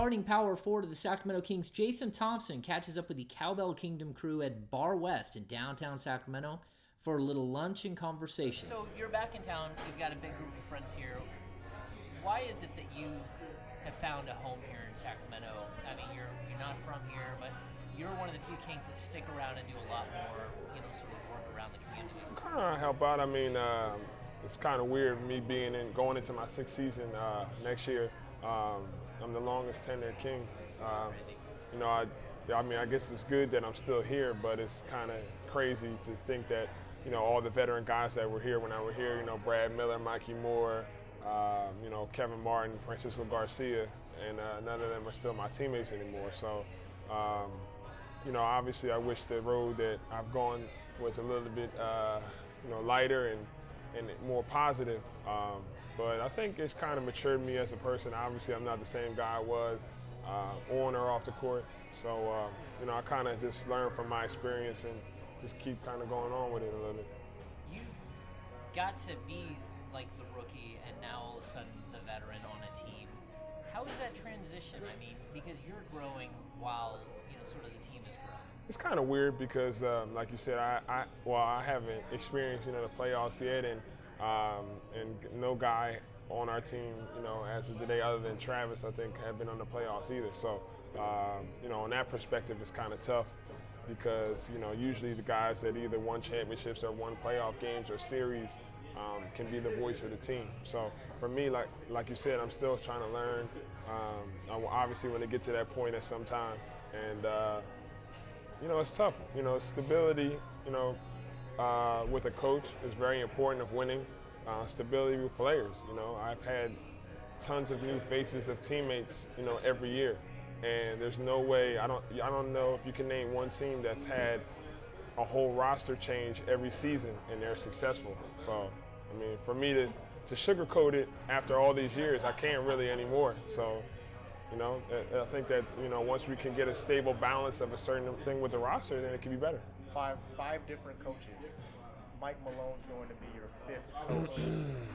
Starting power forward of the Sacramento Kings, Jason Thompson, catches up with the Cowbell Kingdom crew at Bar West in downtown Sacramento for a little lunch and conversation. So you're back in town. You've got a big group of friends here. Why is it that you have found a home here in Sacramento? I mean, you're not from here, but you're one of the few Kings that stick around and do a lot more, sort of work around the community. Kind of help out. I mean, it's kind of weird me going into my sixth season next year. I'm the longest tenured King. That's crazy. I guess it's good that I'm still here, but it's kind of crazy to think that, all the veteran guys that were here when I was here, Brad Miller, Mikey Moore, Kevin Martin, Francisco Garcia, and none of them are still my teammates anymore. So, obviously I wish the road that I've gone was a little bit, lighter and more positive. But I think it's kind of matured me as a person. Obviously, I'm not the same guy I was on or off the court. So, I kind of just learned from my experience and just keep kind of going on with it a little bit. You've got to be like the rookie and now all of a sudden the veteran on a team. How is that transition? I mean, because you're growing while, sort of the team is growing. It's kind of weird because, like you said, I haven't experienced, the playoffs yet, and no guy on our team, as of today, other than Travis, I think, have been on the playoffs either. So, on that perspective, it's kind of tough because, usually the guys that either won championships or won playoff games or series can be the voice of the team. So for me, like you said, I'm still trying to learn. I obviously want to get to that point at some time, and it's tough. Stability, with a coach is very important of winning. Stability with players. I've had tons of new faces of teammates, every year, and there's no way. I don't know if you can name one team that's had a whole roster change every season and they're successful. So, I mean, for me to sugarcoat it after all these years, I can't really anymore. So, I think that, once we can get a stable balance of a certain thing with the roster, then it can be better. Five different coaches. Mike Malone's going to be your fifth coach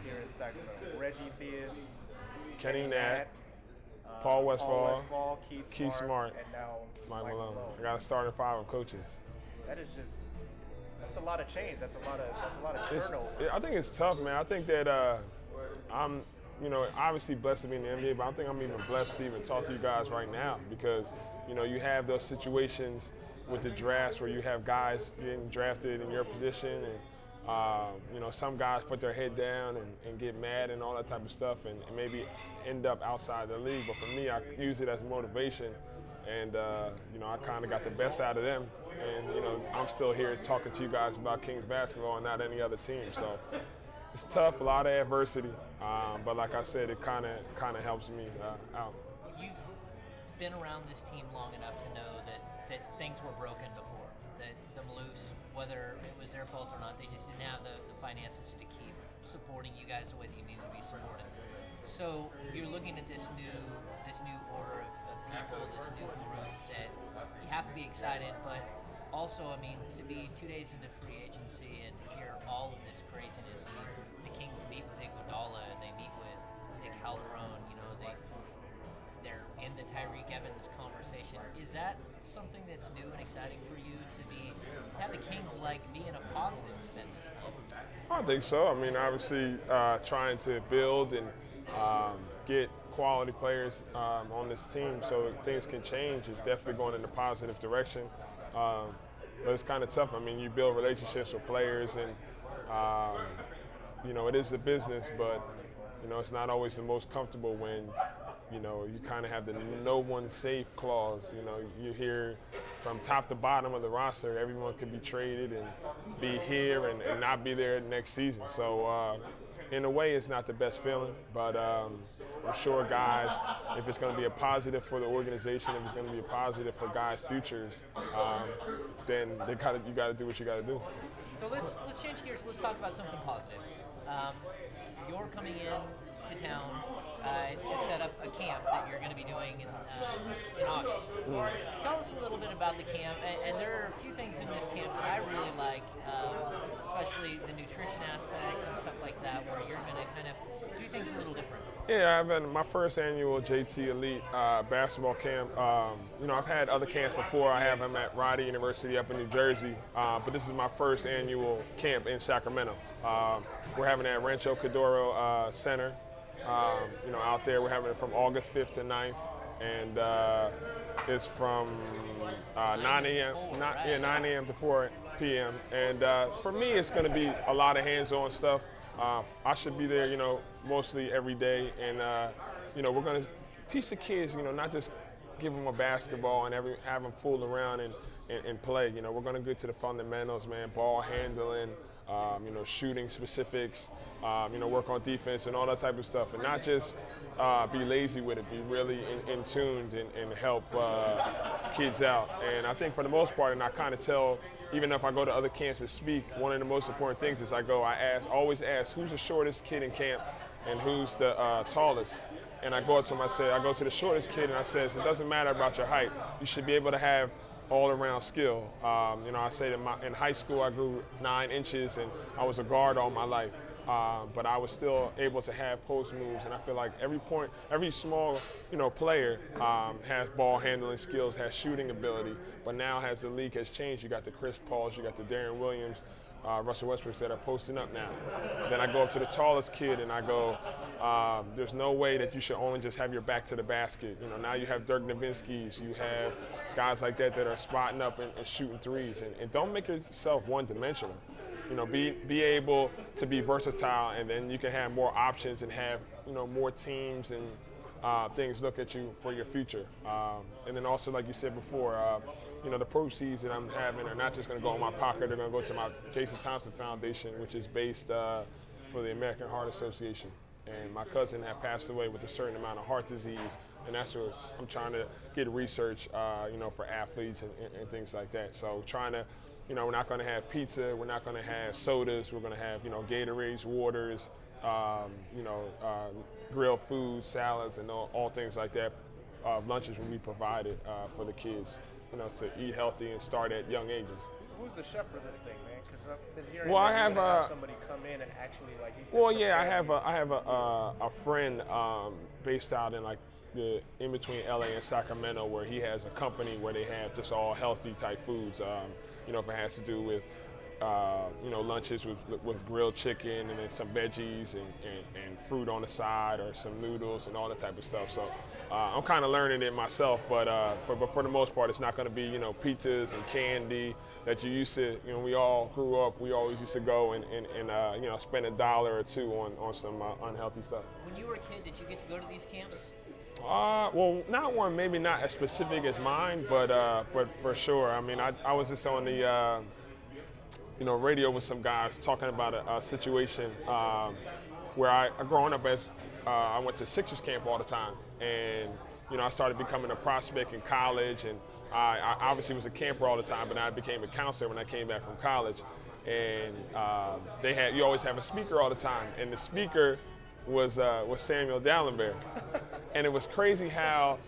here in Sacramento. Reggie Theus, Kenny Nat, Paul Westphal, Keith Smart, and now Mike Malone. I got to start at 5 coaches. That's a lot of change. That's a lot of turnover. I think it's tough, man. I think that I'm, obviously blessed to be in the NBA, but I think I'm even blessed to even talk to you guys right now because, you have those situations with the drafts where you have guys getting drafted in your position and, some guys put their head down and get mad and all that type of stuff and maybe end up outside the league. But for me, I use it as motivation. And, I kind of got the best out of them. And, I'm still here talking to you guys about Kings basketball and not any other team. So it's tough, a lot of adversity. But like I said, it kind of helps me out. You've been around this team long enough to know that things were broken before, that the Maloofs, whether it was their fault or not, they just didn't have the finances to keep supporting you guys the way that you needed to be supported. So you're looking at this new order of people, this new group that you have to be excited, but also, I mean, to be 2 days into free agency and to hear all of this craziness. I mean, the Kings meet with Iguodala and they meet with Jose Calderon. They're in the Tyreek Evans conversation. Is that something that's new and exciting for you to have the Kings be in a positive spin this time? I think so. I mean, obviously, trying to build and get quality players on this team so things can change is definitely going in a positive direction. But it's kind of tough. I mean, you build relationships with players and, it is a business, but, it's not always the most comfortable when, you kind of have the no one safe clause. You hear from top to bottom of the roster, everyone could be traded and be here and not be there next season. So in a way, it's not the best feeling, but I'm sure guys, if it's going to be a positive for the organization, if it's going to be a positive for guys' futures, then you got to do what you got to do. So let's change gears. Let's talk about something positive. You're coming in to town to set up a camp that you're going to be doing in August. Tell us a little bit about the camp, and there are a few things in this camp that I really like, especially the nutrition aspects and stuff like that, where you're going to kind of do things a little different. Yeah, I've been my first annual JT Elite basketball camp. I've had other camps before. I have them at Rider University up in New Jersey, but this is my first annual camp in Sacramento. We're having it at Rancho Cordero Center. Out there, we're having it from August 5th to 9th, and it's from 9 a.m. 9 a.m. to 4 p.m. And for me, it's going to be a lot of hands-on stuff. I should be there, mostly every day, and we're going to teach the kids, not just give them a basketball and have them fool around and play. We're going to get to the fundamentals, man, ball handling, shooting specifics, work on defense and all that type of stuff, and not just be lazy with it, be really in tuned and help kids out. And I think for the most part, and I kind of tell, even if I go to other camps to speak, one of the most important things is I always ask, who's the shortest kid in camp and who's the tallest? And I go up to him, I go to the shortest kid and I says, it doesn't matter about your height. You should be able to have all-around skill. I say that in high school I grew 9 inches and I was a guard all my life. But I was still able to have post moves, and I feel like every small, player has ball handling skills, has shooting ability. But now, as the league has changed, you got the Chris Pauls, you got the Darren Williams, Russell Westbrooks that are posting up now. Then I go up to the tallest kid, and I go, there's no way that you should only just have your back to the basket. Now you have Dirk Nowitzki's, you have guys like that are spotting up and shooting threes, and don't make yourself one-dimensional. Be able to be versatile, and then you can have more options and have, more teams and things look at you for your future. And then also, like you said before, the proceeds that I'm having are not just going to go in my pocket, they're going to go to my Jason Thompson Foundation, which is based for the American Heart Association. And my cousin had passed away with a certain amount of heart disease, and that's what I'm trying to get research, for athletes and things like that. So trying to, we're not going to have pizza, we're not going to have sodas, we're going to have, Gatorades, waters, grilled foods, salads, and all things like that. Lunches will be provided for the kids, to eat healthy and start at young ages. Who's the chef for this thing, man? Because I've been hearing I have somebody come in and actually, like you said. Well, yeah, I have a friend based out in in between LA and Sacramento, where he has a company where they have just all healthy type foods. If it has to do with lunches with grilled chicken and then some veggies and fruit on the side, or some noodles and all that type of stuff. So I'm kind of learning it myself, but for the most part, it's not going to be pizzas and candy that you used to. We all grew up. We always used to go and spend $1 or $2 on some unhealthy stuff. When you were a kid, did you get to go to these camps? Well, not one, maybe not as specific as mine, but for sure. I mean, I was just on the radio with some guys talking about a situation where I growing up as I went to Sixers camp all the time, and I started becoming a prospect in college, and I obviously was a camper all the time, but I became a counselor when I came back from college, and you always have a speaker all the time, and the speaker was Samuel Dallenberg. And it was crazy how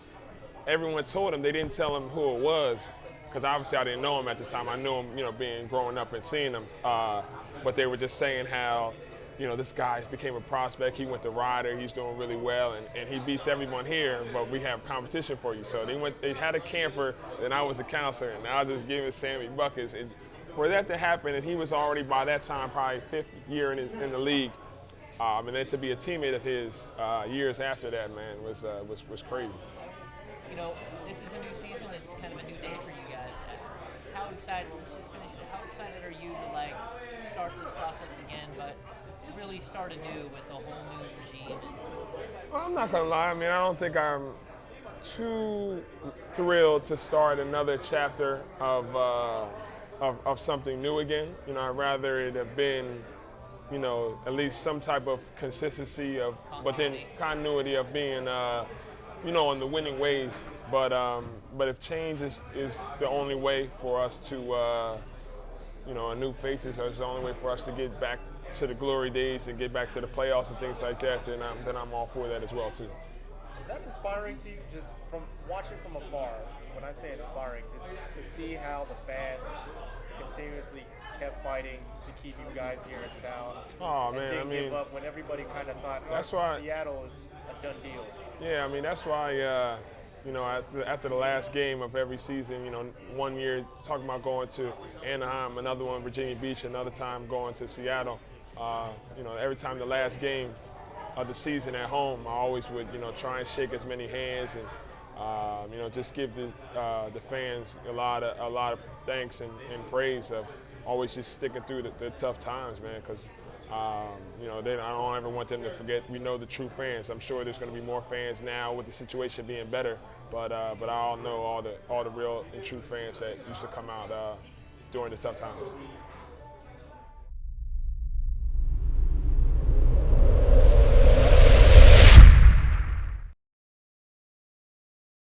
everyone told him, they didn't tell him who it was, because obviously I didn't know him at the time. I knew him, growing up and seeing him. But they were just saying how, this guy became a prospect. He went to Rider. He's doing really well, and he beats everyone here. But we have competition for you. So they had a camper, and I was a counselor, and I was just giving Sammy buckets. And for that to happen, and he was already by that time probably 5th year in the league. And then to be a teammate of his years after that, man, was crazy. This is a new season. It's kind of a new day for you guys. How excited? Let's just finish it. How excited are you to start this process again, but really start anew with a whole new regime? Well, I'm not gonna lie. I mean, I don't think I'm too thrilled to start another chapter of something new again. I'd rather it have been, at least some type of consistency of, but then continuity of being, on the winning ways. But if change is the only way for us to, new faces is the only way for us to get back to the glory days and get back to the playoffs and things like that, then I'm all for that as well too. Is that inspiring to you, just from watching from afar? When I say inspiring, just to see how the fans continuously kept fighting to keep you guys here in town. Oh and man, didn't give up when everybody kind of thought Seattle is a done deal. Yeah, I mean that's why. After the last game of every season, one year talking about going to Anaheim, another one Virginia Beach, another time going to Seattle. Every time the last game of the season at home, I always would, try and shake as many hands and, just give the fans a lot of thanks and praise of always just sticking through the tough times, man. Because I don't ever want them to forget. We know the true fans. I'm sure there's going to be more fans now with the situation being better. But I all know all the real and true fans that used to come out during the tough times.